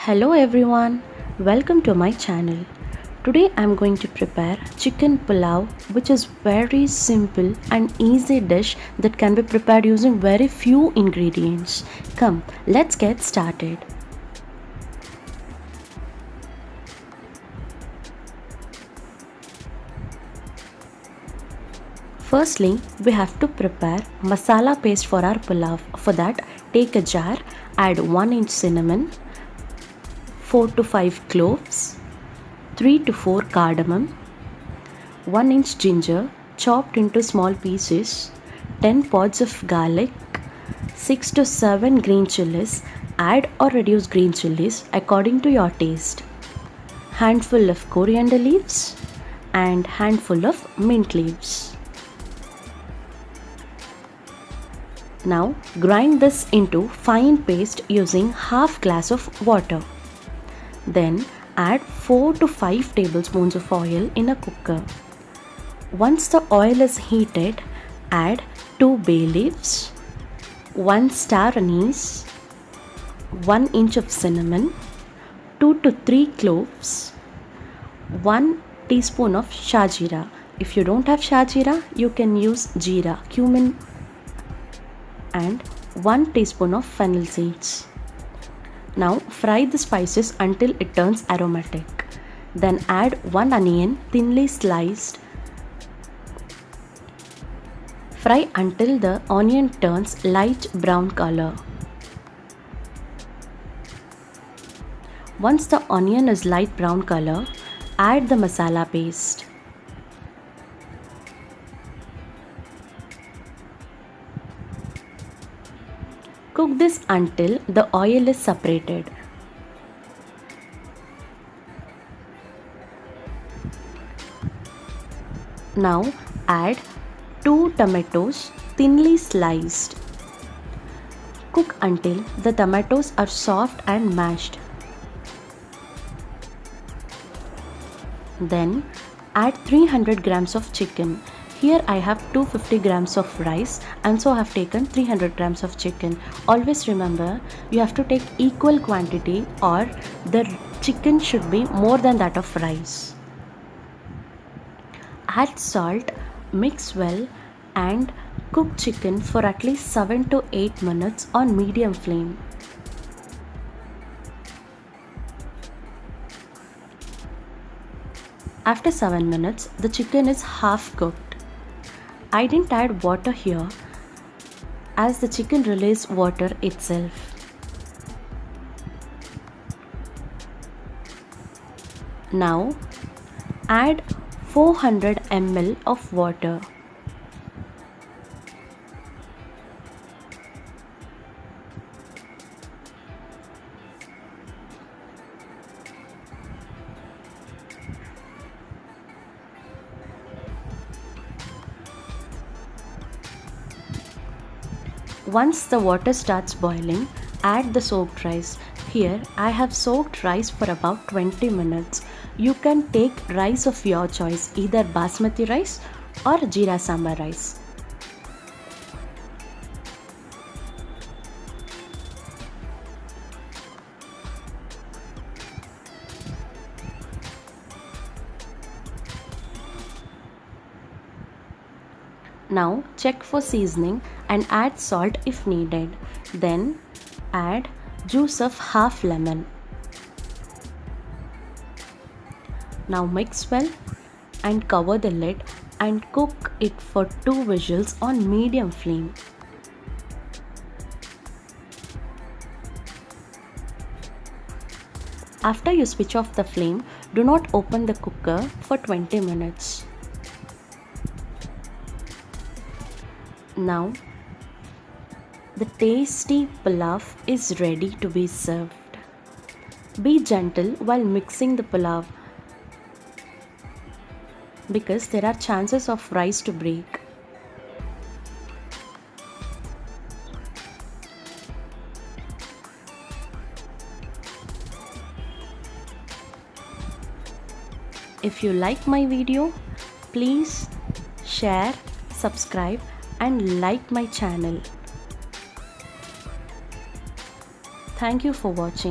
Hello everyone, welcome to my channel. Today I am going to prepare chicken pulav, which is very simple and easy dish that can be prepared using very few ingredients. Come, let's get started. Firstly, we have to prepare masala paste for our pulav. For that, take a jar, add 1 inch cinnamon, 4 to 5 cloves, 3 to 4 cardamom, 1 inch ginger chopped into small pieces, 10 pods of garlic, 6 to 7 green chilies. Add or reduce green chilies according to your taste. Handful of coriander leaves and handful of mint leaves. Now grind this into fine paste using half glass of water. Then add 4 to 5 tablespoons of oil in a cooker. Once the oil is heated, add 2 bay leaves, 1 star anise, 1 inch of cinnamon, 2 to 3 cloves, 1 teaspoon of shajira. If you don't have shajira, you can use jeera, cumin, and 1 teaspoon of fennel seeds. Now fry the spices until it turns aromatic. Then add 1 onion thinly sliced. Fry until the onion turns light brown color. Once the onion is light brown color, add the masala paste. Cook this until the oil is separated. Now add 2 tomatoes thinly sliced. Cook until the tomatoes are soft and mashed. Then add 300 grams of chicken. Here I have 250 grams of rice and so I have taken 300 grams of chicken. Always remember, you have to take equal quantity or the chicken should be more than that of rice. Add salt, mix well and cook chicken for at least 7 to 8 minutes on medium flame. After 7 minutes, the chicken is half cooked. I didn't add water here as the chicken releases water itself. Now add 400 ml of water. Once the water starts boiling, add the soaked rice. Here I have soaked rice for about 20 minutes. You can take rice of your choice, either basmati rice or jeera sambar rice. Now check for seasoning and add salt if needed. Then add juice of half lemon. Now mix well and cover the lid and cook it for 2 whistles on medium flame. After you switch off the flame, do not open the cooker for 20 minutes. Now the tasty pulav is ready to be served. Be gentle while mixing the pulav because there are chances of rice to break. If you like my video, please share, subscribe and like my channel. Thank you for watching.